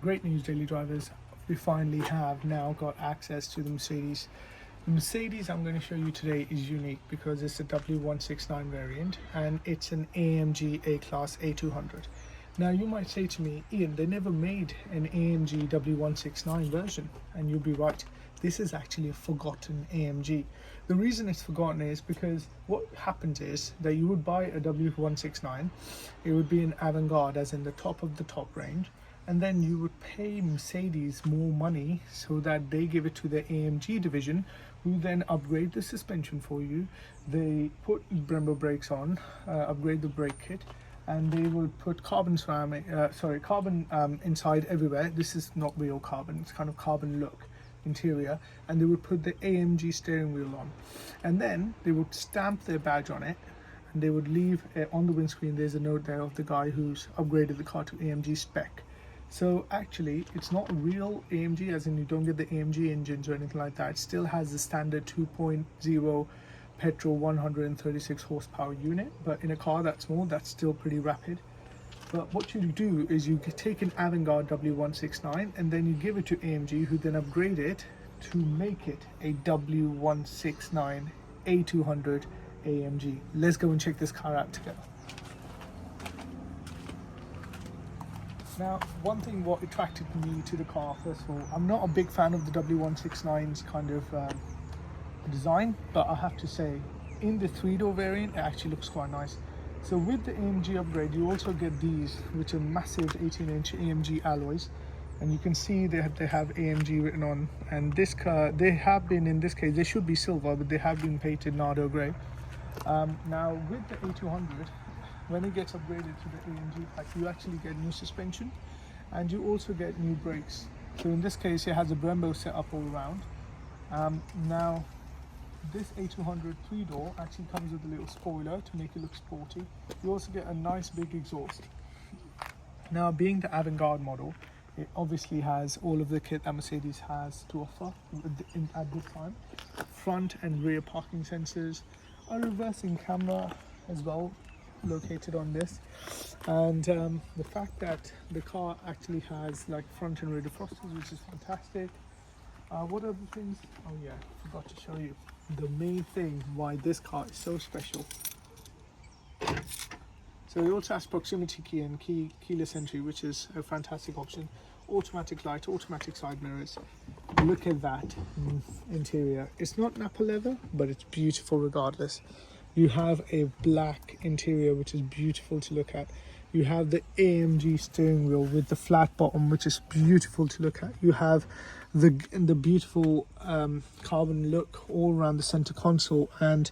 Great news, daily drivers. We finally have now got access to the Mercedes. The Mercedes I'm going to show you today is unique because it's a W169 variant and it's an AMG A-Class A200. Now you might say to me, Ian, they never made an AMG W169 version, and you'll be right. This is actually a forgotten AMG. The reason it's forgotten is because what happens is that you would buy a W169, it would be an avant-garde, as in the top of the top range, and then you would pay Mercedes more money so that they give it to the AMG division, who then upgrade the suspension for you. They put Brembo brakes on, upgrade the brake kit, and they will put carbon ceramic, carbon inside everywhere. This is not real carbon, it's kind of carbon look interior, and they would put the AMG steering wheel on, and then they would stamp their badge on it, and they would leave on the windscreen there's a note there of the guy who's upgraded the car to AMG spec. So actually it's not a real AMG, as in you don't get the AMG engines or anything like that. It still has the standard 2.0 petrol 136 horsepower unit, but in a car that small, that's still pretty rapid. But what you do is you take an avant-garde W169 and then you give it to AMG, who then upgrade it to make it a W169 A200 AMG. Let's go and check this car out together. Now, one thing what attracted me to the car, first of all, I'm not a big fan of the W169's kind of design, but I have to say, in the 3-door variant, it actually looks quite nice. So with the AMG upgrade, you also get these, which are massive 18-inch AMG alloys, and you can see they have AMG written on. And this car, they have been, in this case, they should be silver, but they have been painted Nardo grey. Now with the A200, when it gets upgraded to the AMG pack, you actually get new suspension, and you also get new brakes. So in this case, it has a Brembo set up all around. Now, this A200 3-door actually comes with a little spoiler to make it look sporty. You also get a nice big exhaust. Now, being the avant-garde model, it obviously has all of the kit that Mercedes has to offer at this time. Front and rear parking sensors, a reversing camera as well located on this, and the fact that the car actually has like front and rear defrosters, which is fantastic. What other things? Oh yeah, forgot to show you the main thing why this car is so special. So it also has proximity key and keyless entry, which is a fantastic option. Automatic light, automatic side mirrors. Look at that interior. It's not Nappa leather, but it's beautiful regardless. You have a black interior, which is beautiful to look at. You have the AMG steering wheel with the flat bottom, which is beautiful to look at. You have the beautiful carbon look all around the center console, and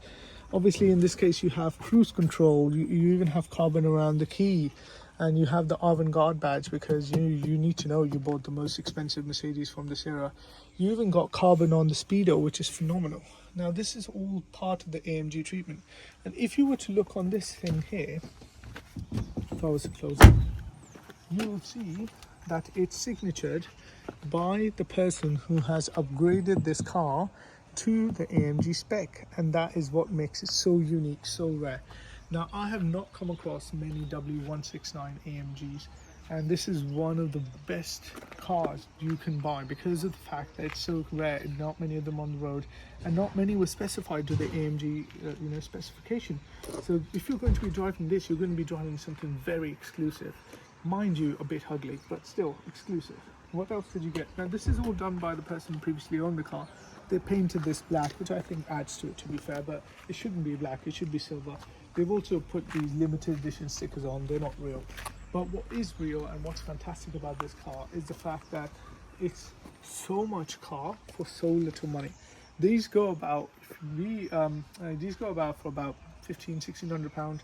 obviously in this case you have cruise control. You even have carbon around the key, and you have the avant-garde badge because you need to know you bought the most expensive Mercedes from this era. You even got carbon on the speedo, which is phenomenal. Now this is all part of the AMG treatment, and if you were to look on this thing here, if I was to close it, you will see that it's signatured by the person who has upgraded this car to the AMG spec, and that is what makes it so unique, so rare. Now, I have not come across many W169 AMGs, and this is one of the best cars you can buy because of the fact that it's so rare. Not many of them on the road, and not many were specified to the AMG specification. So if you're going to be driving this, you're going to be driving something very exclusive, mind you, a bit ugly, but still exclusive. What else did you get? Now this is all done by the person who previously owned the car. They painted this black, which I think adds to it, to be fair, but it shouldn't be black, it should be silver. They've also put these limited edition stickers on. They're not real. But what is real and what's fantastic about this car is the fact that it's so much car for so little money. These go about for about £1,500–1,600.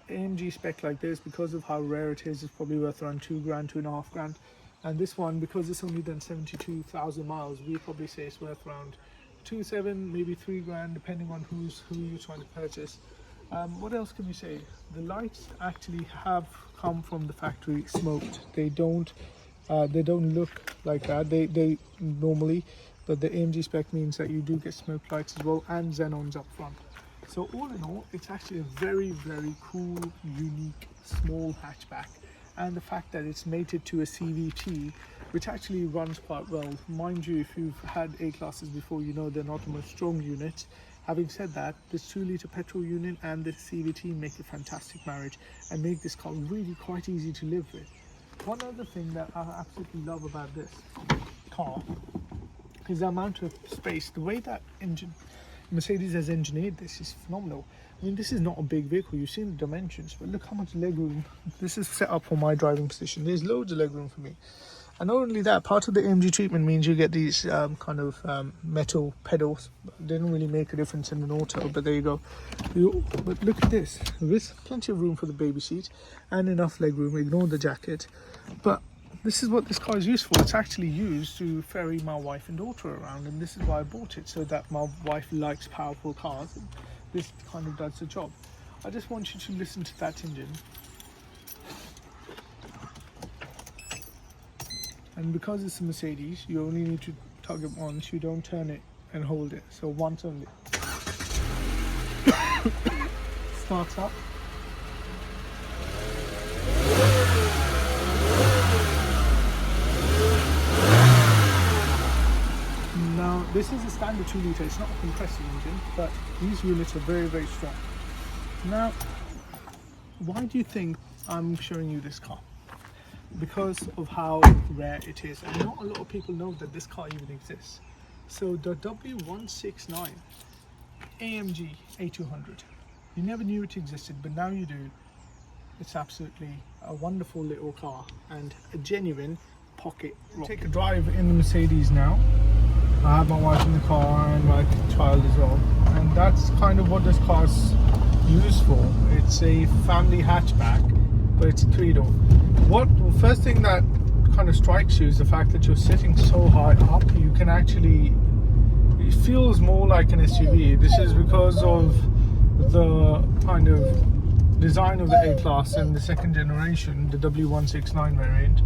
AMG spec like this, because of how rare it is probably worth around £2 grand, £2.5 grand. And this one, because it's only done 72,000 miles, we probably say it's worth around 2.7, maybe 3 grand, depending on who you're trying to purchase. What else can we say? The lights actually have come from the factory smoked. They don't look like that. They normally, but the AMG spec means that you do get smoke lights as well, and xenons up front. So all in all, it's actually a very, very cool, unique, small hatchback. and the fact that it's mated to a CVT, which actually runs quite well. Mind you, if you've had A-classes before, you know they're not the most strong units. Having said that, this 2-litre petrol unit and the CVT make a fantastic marriage and make this car really quite easy to live with. One other thing that I absolutely love about this car is the amount of space. The way that Mercedes has engineered this is phenomenal. I mean, this is not a big vehicle. You've seen the dimensions, but look how much legroom. This is set up for my driving position. There's loads of legroom for me. And not only that, part of the AMG treatment means you get these metal pedals. They don't really make a difference in an auto, but there you go. But look at this. There's plenty of room for the baby seat and enough legroom. Ignore the jacket. But this is what this car is used for. It's actually used to ferry my wife and daughter around, and this is why I bought it, so that my wife likes powerful cars. And this kind of does the job. I just want you to listen to that engine. And because it's a Mercedes, you only need to tug it once. You don't turn it and hold it. So once only. Starts up. Now, this is a standard 2-litre. It's not a compressor engine, but these units are very, very strong. Now, why do you think I'm showing you this car? Because of how rare it is, and not a lot of people know that this car even exists. So the W169 AMG A200, you never knew it existed, but now you do. It's absolutely a wonderful little car and a genuine pocket rock. Take a drive in the Mercedes now. I have my wife in the car and my child as well, and that's kind of what this car's used for. It's a family hatchback, but it's a 3-door. The first thing that kind of strikes you is the fact that you're sitting so high up. You can actually, it feels more like an SUV. This is because of the kind of design of the A-Class and the second generation, the W169 variant.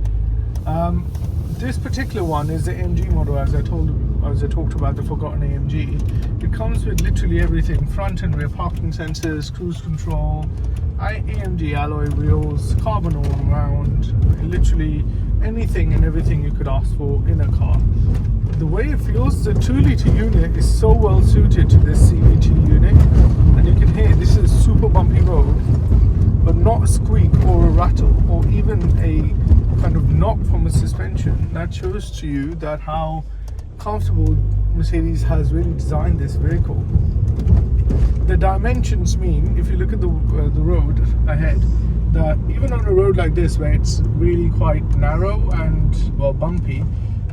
This particular one is the AMG model, as I talked about the forgotten AMG. It comes with literally everything: front and rear parking sensors, cruise control, AMG alloy wheels, carbon all around, literally anything and everything you could ask for in a car. The way it feels, the 2-litre unit is so well suited to this CVT unit, and you can hear this is a super bumpy road, but not a squeak or a rattle or even a kind of knock from a suspension. That shows to you that how comfortable Mercedes has really designed this vehicle. The dimensions mean, if you look at the road ahead, that even on a road like this where it's really quite narrow and well bumpy,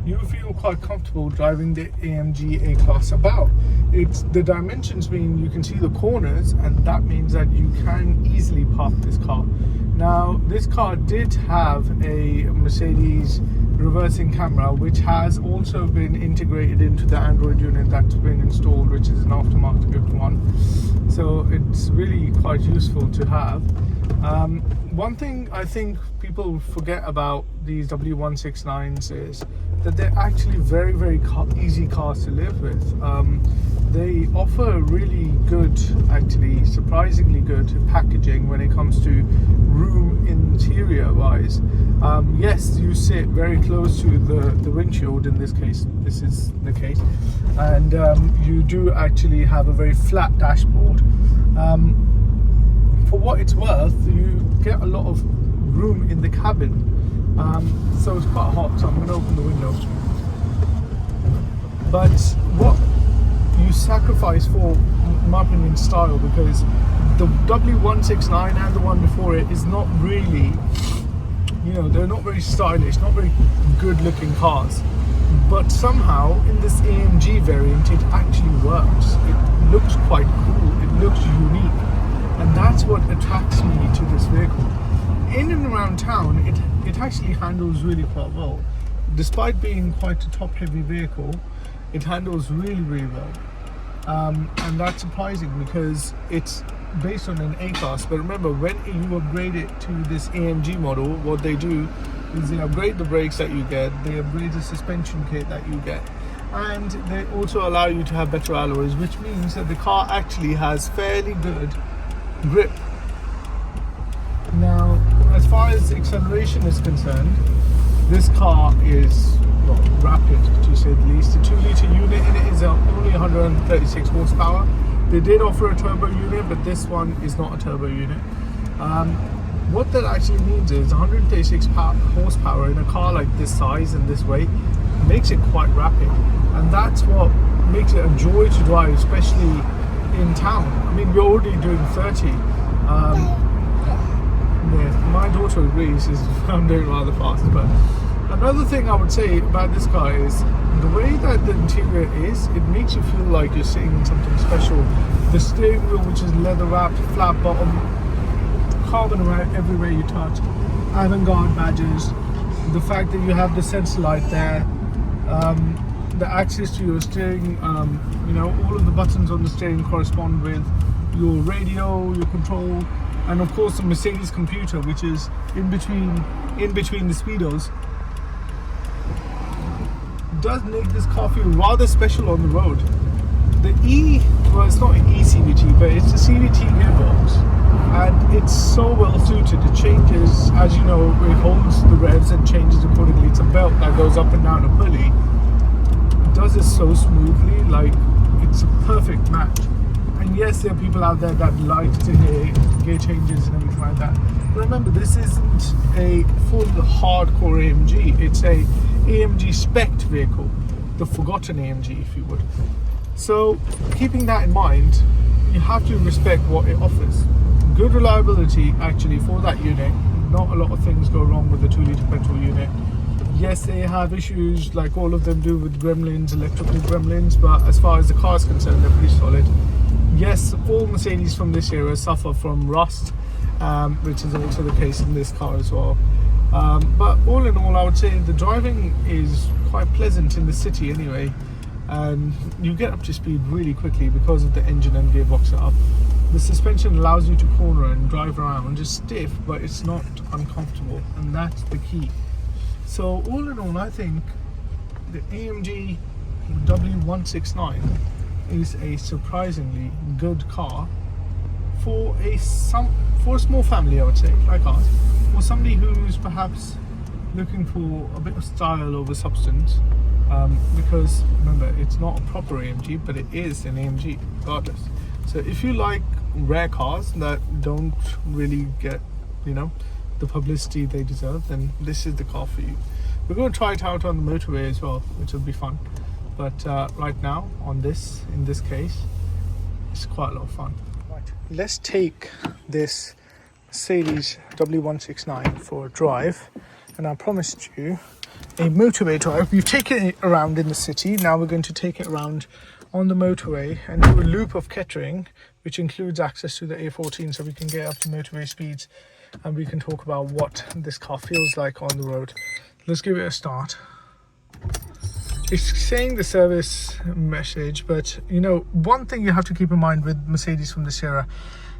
you feel quite comfortable driving the AMG A-Class about. The dimensions mean you can see the corners, and that means that you can easily park this car. Now, this car did have a Mercedes reversing camera, which has also been integrated into the Android unit that's been installed, which is an aftermarket one. So it's really quite useful to have. One thing I think people forget about these W169s is that they're actually very, very easy cars to live with. They offer really good, actually surprisingly good packaging when it comes to room interior wise. Yes, you sit very close to the windshield. In this case, this is the case, and you do actually have a very flat dashboard. For what it's worth, you get a lot of room in the cabin, so it's quite hot, so I'm going to open the window. But what you sacrifice for, in my opinion, style, because the W169 and the one before it is not really, they're not very stylish, not very good looking cars, but somehow in this AMG variant it actually works. It looks quite cool, it looks unique, and that's what attracts me to this vehicle. In and around town, it actually handles really quite well. Despite being quite a top heavy vehicle, it handles really, really well. And that's surprising because it's based on an A-Class. But remember, when you upgrade it to this AMG model, what they do is they upgrade the brakes that you get, they upgrade the suspension kit that you get, and they also allow you to have better alloys, which means that the car actually has fairly good grip. Now, as far as acceleration is concerned, this car is rapid, to say the least. The 2-litre unit in it is only 136 horsepower. They did offer a turbo unit, but this one is not a turbo unit. What that actually means is 136 horsepower in a car like this size and this weight makes it quite rapid, and that's what makes it a joy to drive, especially in town. I mean, we're already doing 30. My daughter agrees, I'm doing rather fast. But another thing I would say about this car is the way that the interior is, it makes you feel like you're sitting in something special. The steering wheel, which is leather wrapped, flat bottom, carbon everywhere you touch, avant-garde badges, the fact that you have the sensor light there, the access to your steering, all of the buttons on the steering correspond with your radio, your control, and of course the Mercedes computer, which is in between the speedos, does make this car feel rather special on the road. It's not an eCVT, but it's a CVT gearbox, and it's so well suited. It changes, as you know, it holds the revs and changes accordingly. It's a belt that goes up and down a pulley. It does it so smoothly, like it's a perfect match. And yes, there are people out there that like to hear gear changes and everything like that. But remember, this isn't a full hardcore AMG. It's a AMG spec vehicle, the forgotten AMG, if you would. So, keeping that in mind, you have to respect what it offers. Good reliability, actually, for that unit. Not a lot of things go wrong with the 2-litre petrol unit. Yes, they have issues like all of them do with gremlins, electrical gremlins, but as far as the car is concerned, they're pretty solid. Yes, all Mercedes from this era suffer from rust, which is also the case in this car as well. But all in all, I would say the driving is quite pleasant in the city anyway, and you get up to speed really quickly because of the engine and gearbox setup. The suspension allows you to corner and drive around just stiff, but it's not uncomfortable, and that's the key. So all in all, I think the AMG W169 is a surprisingly good car for a small family, I would say, like ours, or somebody who's perhaps looking for a bit of style over substance, because remember, it's not a proper AMG, but it is an AMG regardless. So if you like rare cars that don't really get the publicity they deserve, then this is the car for you. We're going to try it out on the motorway as well, which will be fun. But right now, in this case, it's quite a lot of fun. Right, let's take this Mercedes W169 for a drive, and I promised you a motorway drive. We've taken it around in the city. Now we're going to take it around on the motorway and do a loop of Kettering, which includes access to the A14, so we can get up to motorway speeds, and we can talk about what this car feels like on the road. Let's give it a start. It's saying the service message, but one thing you have to keep in mind with Mercedes from this era,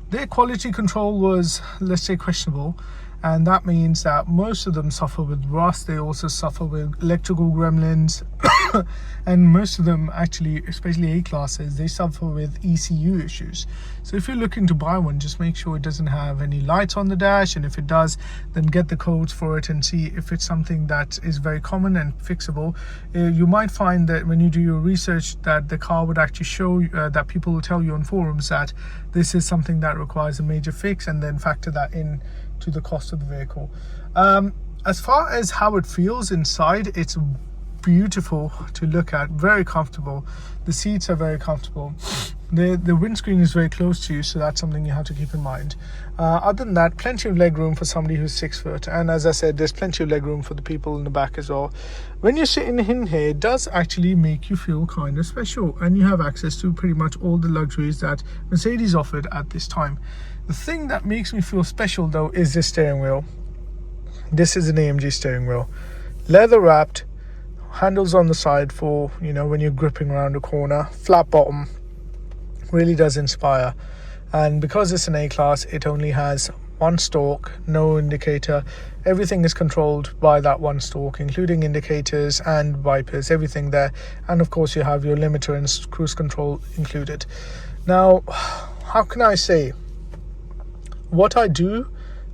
their quality control was, let's say, questionable, and that means that most of them suffer with rust. They also suffer with electrical gremlins, and most of them actually, especially A-classes, they suffer with ECU issues. So if you're looking to buy one, just make sure it doesn't have any lights on the dash, and if it does, then get the codes for it and see if it's something that is very common and fixable. You might find that when you do your research that the car would actually show that people will tell you on forums that this is something that requires a major fix, and then factor that in to the cost of the vehicle. As far as how it feels inside, it's beautiful to look at, very comfortable. The seats are very comfortable. The windscreen is very close to you, so that's something you have to keep in mind. Other than that, plenty of leg room for somebody who's 6 foot, and as I said, there's plenty of leg room for the people in the back as well. When you're sitting in here, it does actually make you feel kind of special, and you have access to pretty much all the luxuries that Mercedes offered at this time. The thing that makes me feel special though is the steering wheel. This is an AMG steering wheel, leather wrapped, handles on the side for when you're gripping around a corner, flat bottom, really does inspire. And because it's an A-class, it only has one stalk, no indicator. Everything is controlled by that one stalk, including indicators and wipers, everything there. And of course you have your limiter and cruise control included. Now, how can I say, what I do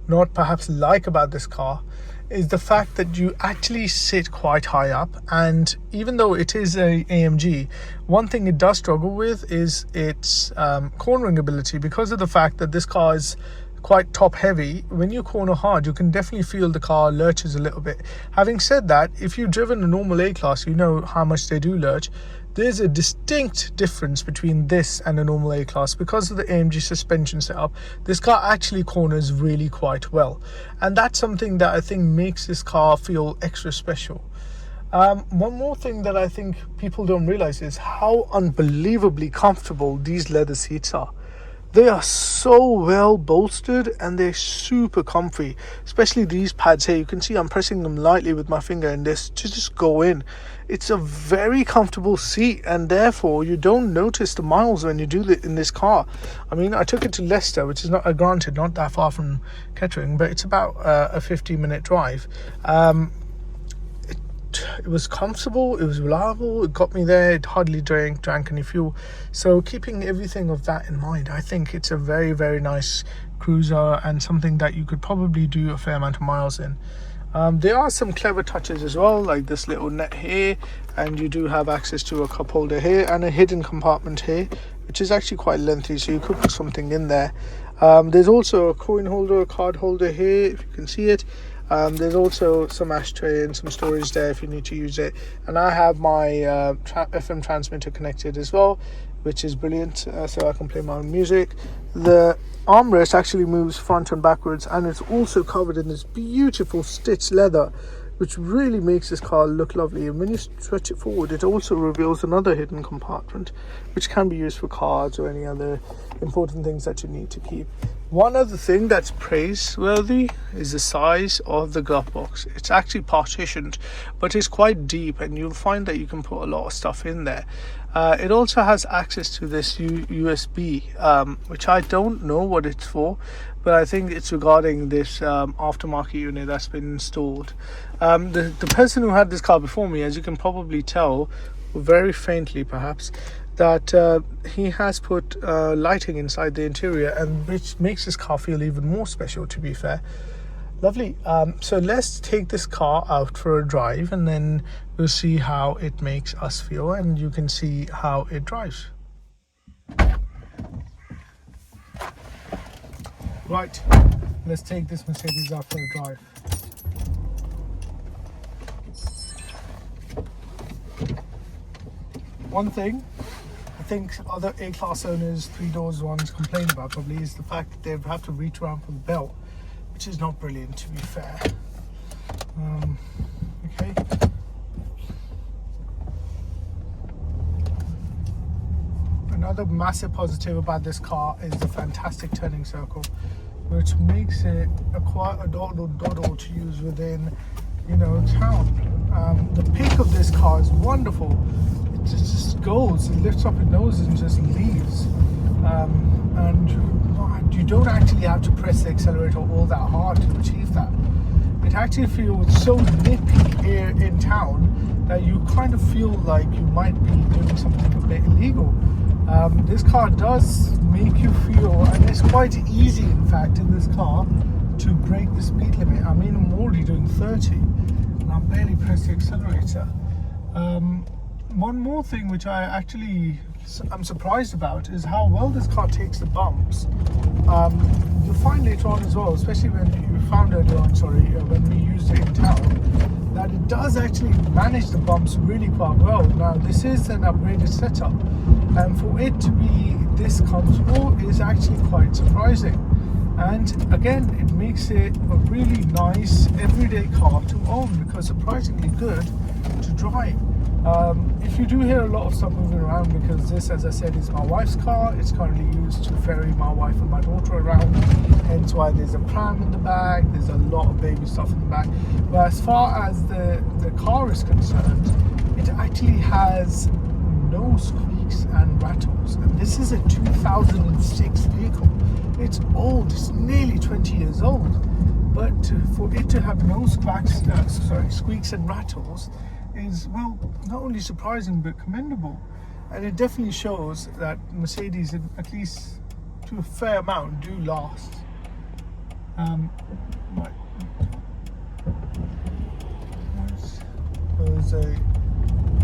not perhaps like about this car is the fact that you actually sit quite high up, and even though it is a AMG, one thing it does struggle with is its cornering ability, because of the fact that this car is quite top heavy. When you corner hard, you can definitely feel the car lurches a little bit. Having said that, if you've driven a normal A-Class, you know how much they do lurch. There's a distinct difference between this and a normal A-Class. Because of the AMG suspension setup, this car actually corners really quite well, and that's something that I think makes this car feel extra special. One more thing that I think people don't realize is how unbelievably comfortable these leather seats are. They are so well bolstered and they're super comfy, especially these pads here. You can see I'm pressing them lightly with my finger and this to just go in. It's a very comfortable seat, and therefore you don't notice the miles when you do it in this car. I mean, I took it to Leicester, which is not granted not that far from Kettering, but it's about a 15-minute drive. It was comfortable, it was reliable, it got me there, it hardly drank any fuel. So keeping everything of that in mind, I think it's a very, very nice cruiser and something that you could probably do a fair amount of miles in. There are some clever touches as well, like this little net here, and you do have access to a cup holder here and a hidden compartment here, which is actually quite lengthy, so you could put something in there. There's also a coin holder, a card holder here, if you can see it. There's also some ashtray and some storage there if you need to use it, and I have my FM transmitter connected as well, which is brilliant, so I can play my own music. The armrest actually moves front and backwards, and it's also covered in this beautiful stitched leather, which really makes this car look lovely. And when you stretch it forward, it also reveals another hidden compartment, which can be used for cards or any other important things that you need to keep. One other thing that's praiseworthy is the size of the glove box. It's actually partitioned, but it's quite deep, and you'll find that you can put a lot of stuff in there. It also has access to this USB, which I don't know what it's for, but I think it's regarding this aftermarket unit that's been installed. The person who had this car before me, as you can probably tell, very faintly perhaps, that he has put lighting inside the interior, and which makes this car feel even more special, to be fair. Lovely. So let's take this car out for a drive, and then we'll see how it makes us feel, and you can see how it drives. Right, let's take this Mercedes out for a drive. One thing I think other A-Class owners, 3-doors ones, complain about probably is the fact that they have to reach around for the belt, which is not brilliant, to be fair. Okay. Another massive positive about this car is the fantastic turning circle, which makes it quite a doddle to use within, town. The peak of this car is wonderful. It just goes, it lifts up its nose and just leaves. And you don't actually have to press the accelerator all that hard to achieve that. It actually feels so nippy here in town that you kind of feel like you might be doing something a bit illegal. This car does make you feel, and it's quite easy in fact in this car to break the speed limit. I mean, I'm already doing 30 and I'm barely pressed the accelerator. One more thing which I'm surprised about is how well this car takes the bumps. You'll find later on as well, especially when we used it in town, that it does actually manage the bumps really quite well. Now this is an upgraded setup, and for it to be this comfortable is actually quite surprising. And again, it makes it a really nice everyday car to own, because surprisingly good to drive. If you do hear a lot of stuff moving around, because this, as I said, is my wife's car, it's currently used to ferry my wife and my daughter around, hence why there's a pram in the back, there's a lot of baby stuff in the back. But as far as the car is concerned, it actually has no squeaks and rattles, and this is a 2006 vehicle. It's old, it's nearly 20 years old, but for it to have no squeaks and rattles is, well, not only surprising but commendable. And it definitely shows that Mercedes, at least to a fair amount, do last. Right.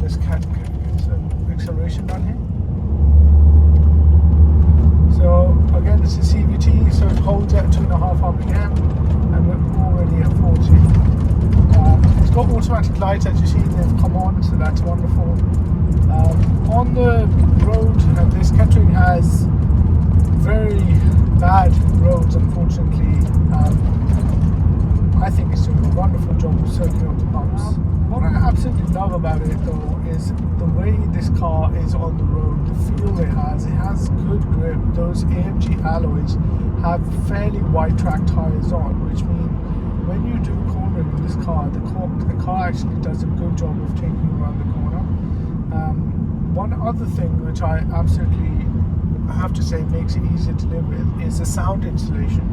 There's acceleration down here. So again, this is CVT, so it holds at 2.5 RPM, and we're already at 40. It's got automatic lights, as you see, they've come on, so that's wonderful. On the road, this country has very bad roads, unfortunately. I think it's doing a wonderful job of circling on the bumps. What I absolutely love about it, though, is the way this car is on the road, the feel it has. It has good grip. Those AMG alloys have fairly wide track tires on, which mean when you do cornering in this car, the car actually does a good job of taking you around the corner. One other thing which I absolutely have to say makes it easier to live with is the sound insulation,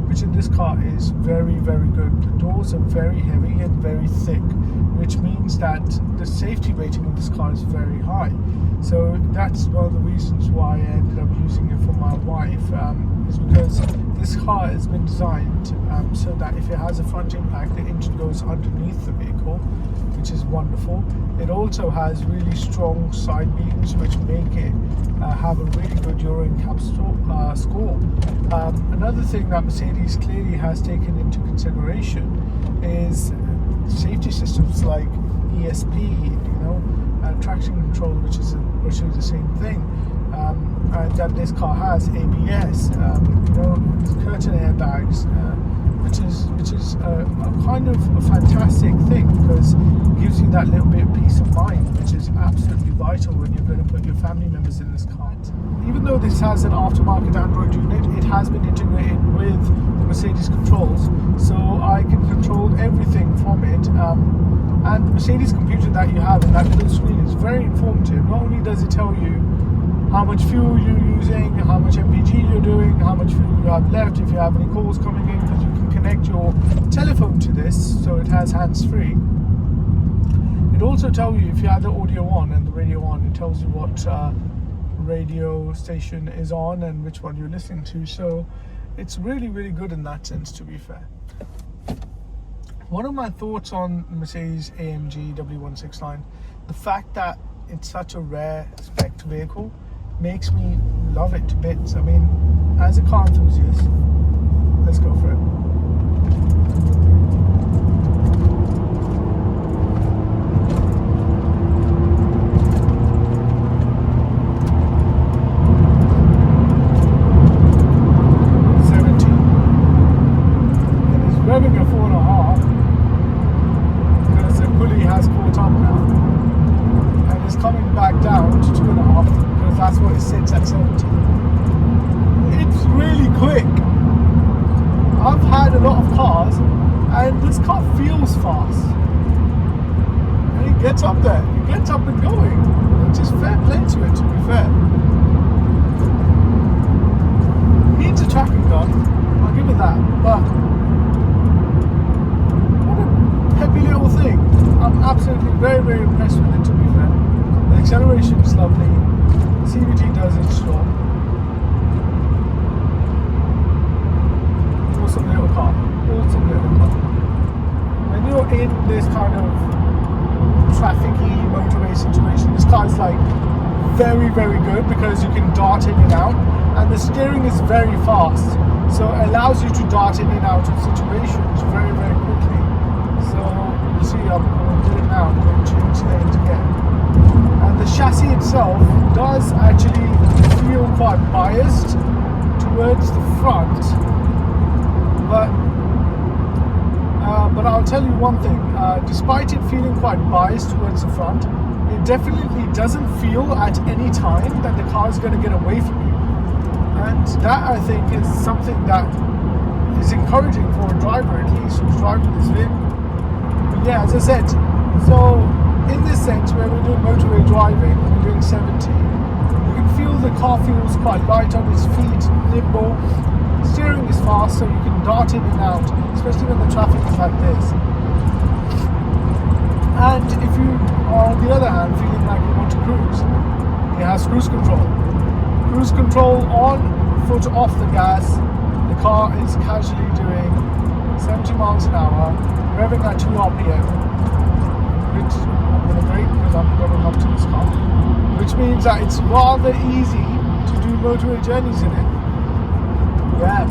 which in this car is very, very good. The doors are very heavy and very thick, which means that the safety rating of this car is very high. So that's one of the reasons why I ended up using it for my wife, is because this car has been designed so that if it has a front impact, the engine goes underneath the vehicle, which is wonderful. It also has really strong side beams, which make it have a really good Euro NCAP score. Another thing that Mercedes clearly has taken into consideration is safety systems like ESP, traction control, which is the same thing. That this car has ABS, curtain airbags, which is a kind of a fantastic thing, because it gives you that little bit of peace of mind, which is absolutely vital when you're going to put your family members in this car. Even though this has an aftermarket Android unit, it has been integrated with the Mercedes controls, so I can control everything from it. And the Mercedes computer that you have in that little screen is very informative. Not only does it tell you how much fuel you're using, how much MPG you're doing, how much fuel you have left, if you have any calls coming in, because you can connect your telephone to this, so it has hands-free. It also tells you if you have the audio on and the radio on, it tells you what radio station is on and which one you're listening to. So it's really, really good in that sense, to be fair. One of my thoughts on the Mercedes AMG W169, the fact that it's such a rare spec vehicle makes me love it to bits. I mean, as a car enthusiast, let's go for it. Revving at 4.5 because the pulley has caught up now and is coming back down to 2.5 because that's what it sits at 70. It's really quick. I've had a lot of cars and this car feels fast and it gets up there, it gets up and going. It's just fair play to it, to be fair. Needs a tracking gun, I'll give it that, but peppy little thing. I'm absolutely very, very impressed with it, to be fair. The acceleration is lovely. CVT does its job. Awesome little car. Awesome little car. When you're in this kind of trafficy motorway situation, this car is like very, very good because you can dart in and out, and the steering is very fast, so it allows you to dart in and out of situations very, very quickly. So you see, I'm going to do it now. I'm going to change lanes again. And the chassis itself does actually feel quite biased towards the front, but I'll tell you one thing. Despite it feeling quite biased towards the front, it definitely doesn't feel at any time that the car is going to get away from you. And that, I think, is something that is encouraging for a driver, at least, who's driving this vehicle. Yeah, as I said, so in this sense, where we're doing motorway driving, we're doing 70, you can feel the car feels quite light on its feet, nimble, steering is fast, so you can dart in and out, especially when the traffic is like this. And if you are, on the other hand, feeling like you want to cruise, it has cruise control. Cruise control on, foot off the gas, the car is casually doing 70 miles an hour, revving at 2 RPM, which I'm going to brake because I'm going up to this car, which means that it's rather easy to do motorway journeys in it. Yeah.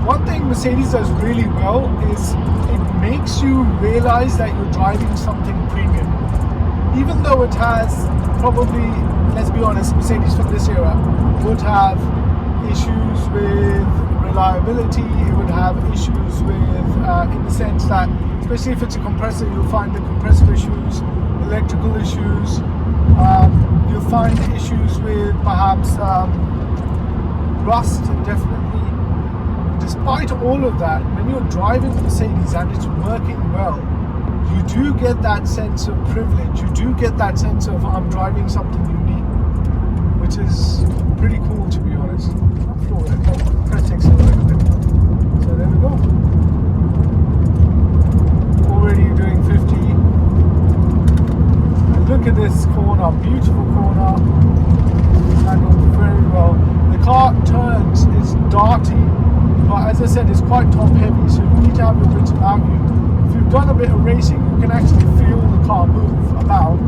One thing Mercedes does really well is it makes you realize that you're driving something premium. Even though it has probably, let's be honest, Mercedes from this era would have issues with reliability, it would have issues with, in the sense that, especially if it's a compressor, you'll find the compressor issues, electrical issues, you'll find issues with perhaps rust, definitely. Despite all of that, when you're driving the Mercedes and it's working well, you do get that sense of privilege, you do get that sense of I'm driving something unique, which is pretty cool, to be honest. I'm sure that press takes a little bit more. So there we go. Already doing 50. And look at this corner, beautiful corner. Handled very well. The car turns, it's darty, but as I said, it's quite top heavy, so you need to have your wits about you. If you've done a bit of racing, you can actually feel the car move about,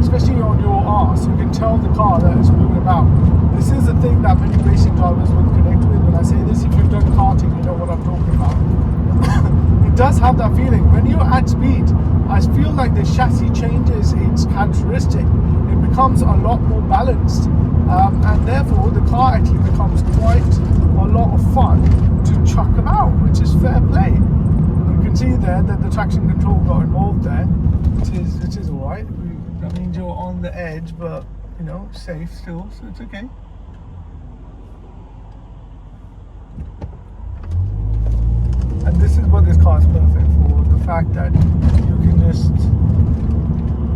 especially on your arse. You can tell the car that it's moving about. This is a thing that many racing drivers will connect with. When I say this, if you've done karting, you know what I'm talking about. It does have that feeling. When you're at speed, I feel like the chassis changes its characteristic. It becomes a lot more balanced, and therefore the car actually becomes quite a lot of fun to chuck about, which is fair play. You can see there that the traction control got involved there, which is alright. That means you're on the edge, but you know, safe still, so it's okay. And this is what this car is perfect for, the fact that you can just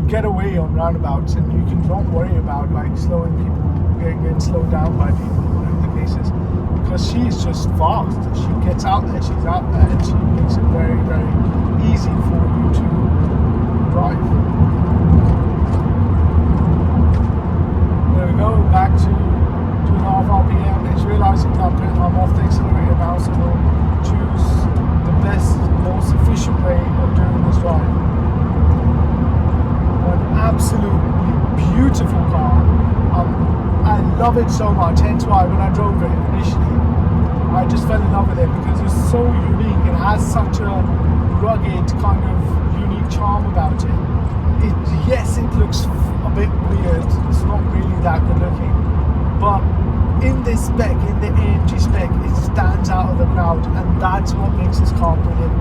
get away on roundabouts and you can not worry about like slowing people, getting slowed down by people, whatever the case is, because she's just fast. She gets out there, she's out there, and she makes it very, very easy for you to drive. There we go, back to 2.5 RPM. It's realizing that I'm off the accelerator now, so we'll choose the best, most efficient way of doing this drive. An absolutely beautiful car. I love it so much, hence why when I drove it initially, I just fell in love with it because it's so unique. It has such a rugged kind of unique charm about it. Yes, it looks a bit weird, it's not really that good looking, but in this spec, in the AMG spec, it stands out of the crowd, and that's what makes this car brilliant.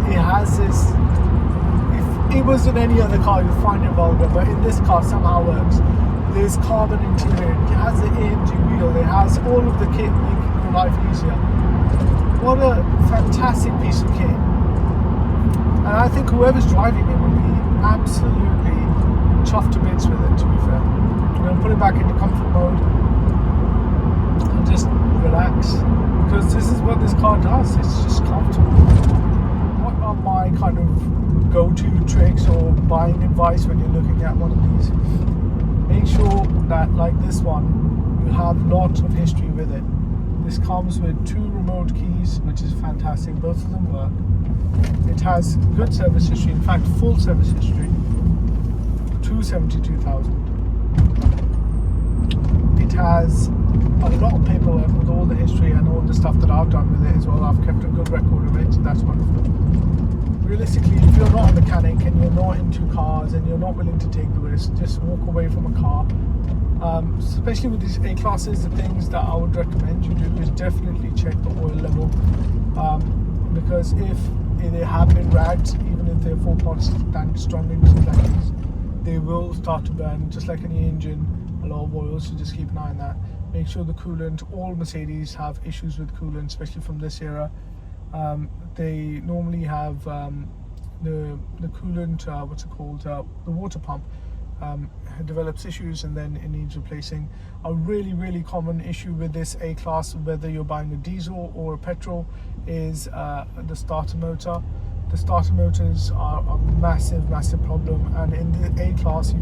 It has this, if it wasn't any other car you'd find it vulgar, but in this car somehow works. There's carbon interior, it has the AMG wheel, it has all of the kit making your life easier. What a fantastic piece of kit. And I think whoever's driving it will be absolutely chuffed to bits with it, to be fair. I'm going to put it back into comfort mode and just relax, because this is what this car does, it's just comfortable. What are my kind of go-to tricks or buying advice when you're looking at one of these? Make sure that, like this one, you have lots of history with it. This comes with 2 remote keys, which is fantastic, both of them work. It has good service history, in fact full service history, 272,000. It has a lot of paperwork with all the history and all the stuff that I've done with it as well. I've kept a good record of it, so that's wonderful. Realistically, if you're not a mechanic and you're not into cars and you're not willing to take the risk, just walk away from a car. Especially with these A-classes, the things that I would recommend you do is definitely check the oil level, because if they have been ragged, even if they're 4 parts strong engines like these, they will start to burn, just like any engine, a lot of oil, so just keep an eye on that. Make sure the coolant, all Mercedes have issues with coolant, especially from this era. They normally have the coolant, what's it called, the water pump develops issues and then it needs replacing. A really common issue with this A-Class, whether you're buying a diesel or a petrol, is the starter motor. The starter motors are a massive problem, and in the A-Class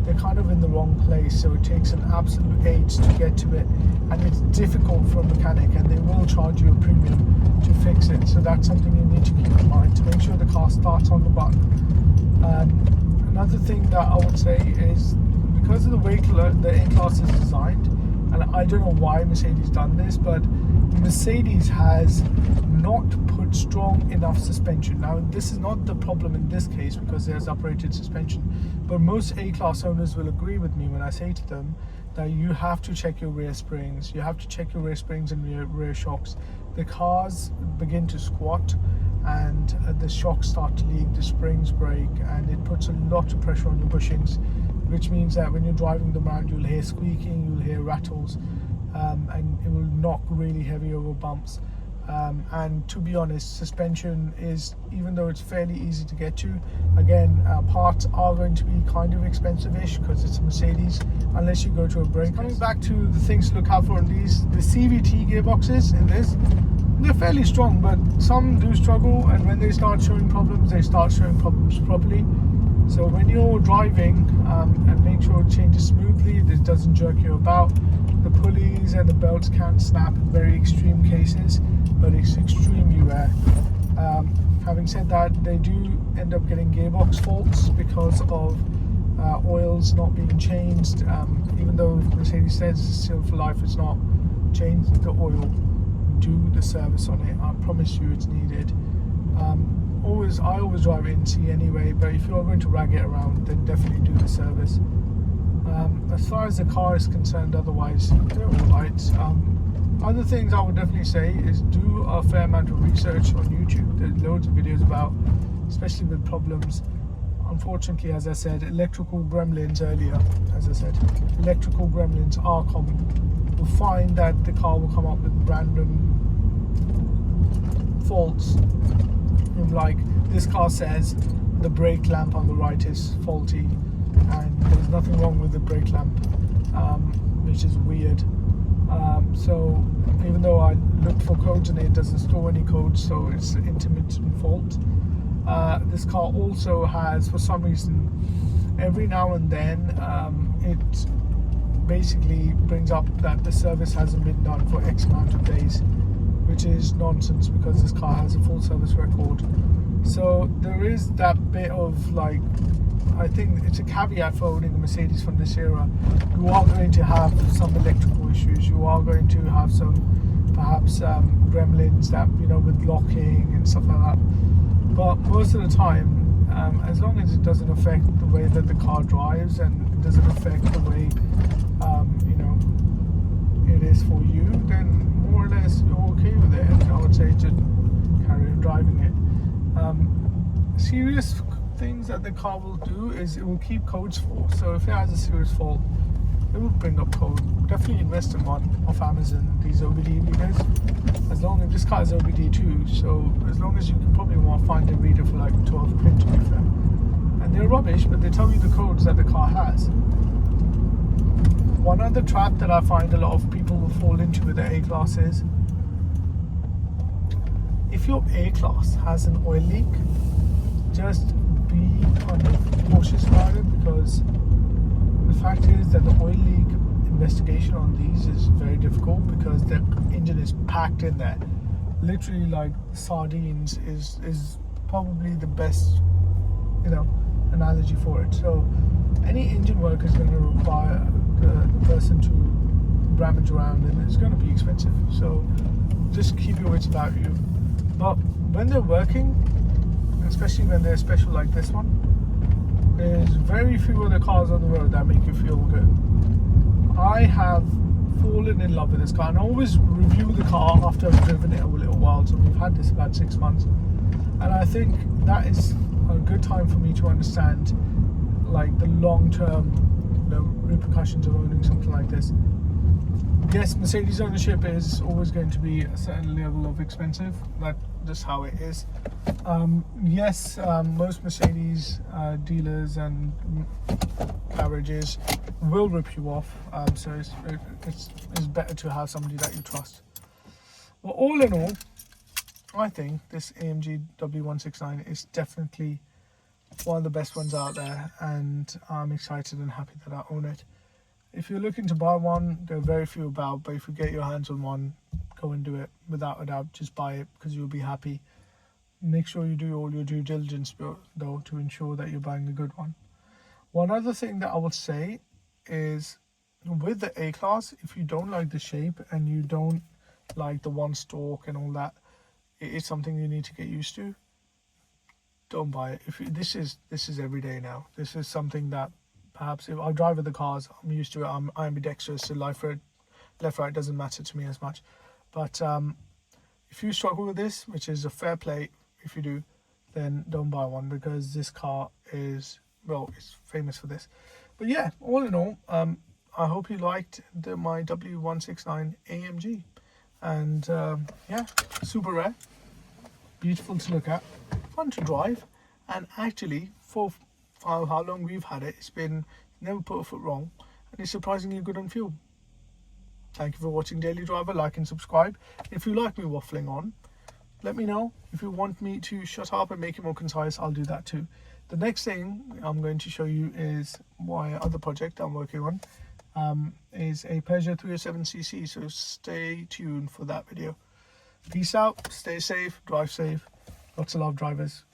they're kind of in the wrong place, so it takes an absolute age to get to it, and it's difficult for a mechanic, and they will charge you a premium to fix it. So that's something you need to keep in mind to make sure the car starts on the button. Another thing that I would say is, because of the way the A-Class is designed, and I don't know why Mercedes done this, but Mercedes has not put strong enough suspension. Now, this is not the problem in this case because there's uprated suspension, but most A-Class owners will agree with me when I say to them that you have to check your rear springs. You have to check your rear springs and rear shocks. The cars begin to squat, and the shocks start to leak, the springs break, and it puts a lot of pressure on your bushings, which means that when you're driving them around, you'll hear squeaking, you'll hear rattles, and it will knock really heavy over bumps. And to be honest, suspension is, even though it's fairly easy to get to, again, parts are going to be kind of expensive-ish because it's a Mercedes, unless you go to a break. Coming back to the things to look out for in these, the CVT gearboxes in this, they're fairly strong, but some do struggle, and when they start showing problems, they start showing problems properly. So when you're driving, and make sure it changes smoothly, this doesn't jerk you about. The pulleys and the belts can snap in very extreme cases, but it's extremely rare. Having said that, they do end up getting gearbox faults because of oils not being changed. Even though Mercedes says it's still for life, it's not. Change the oil, do the service on it. I promise you it's needed. I always drive it in C anyway, but if you're going to rag it around, then definitely do the service. As far as the car is concerned, otherwise they're alright. Other things I would definitely say is do a fair amount of research on YouTube. There's loads of videos about, especially with problems. Unfortunately, as I said, electrical gremlins earlier, electrical gremlins are common. You'll find that the car will come up with random faults. Like this car says the brake lamp on the right is faulty, and there's nothing wrong with the brake lamp, which is weird. So even though I looked for codes and it doesn't store any codes, so it's an intermittent fault. This car also has, for some reason, every now and then it basically brings up that the service hasn't been done for X amount of days, which is nonsense because this car has a full service record. So there is that bit of, like, I think it's a caveat for owning a Mercedes from this era. You are going to have some electrical issues. You are going to have some, perhaps, gremlins that, with locking and stuff like that. But most of the time, as long as it doesn't affect the way that the car drives and it doesn't affect the way, it is for you, then more or less you're okay with it. And I would say just carry on driving it. Serious things that the car will do is it will keep codes for. So if it has a serious fault, it will bring up code. Definitely invest in one off Amazon, these OBD readers. As long as this car is OBD too, so as long as you can probably want to find a reader for like 12 quid, to be fair. And they're rubbish, but they tell you the codes that the car has. One other trap that I find a lot of people will fall into with the A-Class is, if your A-Class has an oil leak, just be kind of cautious about it, because the fact is that the oil leak investigation on these is very difficult because the engine is packed in there. Literally like sardines is probably the best, analogy for it. So any engine work is going to require the person to rummage around, and it's going to be expensive. So just keep your wits about you. But when they're working, especially when they're special like this one, there's very few other cars on the road that make you feel good. I have fallen in love with this car, and I always review the car after I've driven it a little while. So we've had this about 6 months, and I think that is a good time for me to understand like the long-term repercussions of owning something like this. Yes, Mercedes ownership is always going to be a certain level of expensive. That's just how it is. Yes, most Mercedes dealers and garages will rip you off. So it's better to have somebody that you trust. Well, all in all, I think this AMG W169 is definitely one of the best ones out there, and I'm excited and happy that I own it. If you're looking to buy one, there are very few about, but if you get your hands on one, go and do it. Without a doubt, just buy it because you'll be happy. Make sure you do all your due diligence though to ensure that you're buying a good one. One other thing that I would say is, with the A-Class, if you don't like the shape and you don't like the one stalk and all that, it is something you need to get used to. Don't buy it. This is every day now. This is something that perhaps if I drive with the cars, I'm used to it. I'm ambidextrous, so left right doesn't matter to me as much. But if you struggle with this, which is a fair play, if you do, then don't buy one, because this car is, well, it's famous for this. But yeah, all in all, I hope you liked my W169 AMG, and yeah, super rare, beautiful to look at, fun to drive, and actually for how long we've had it, it's been never put a foot wrong, and it's surprisingly good on fuel. Thank you for watching Daily Driver. Like and subscribe. If you like me waffling on, let me know. If you want me to shut up and make it more concise, I'll do that too. The next thing I'm going to show you is my other project I'm working on, is a Peugeot 307cc, so stay tuned for that video. Peace out, stay safe, drive safe, lots of love, drivers.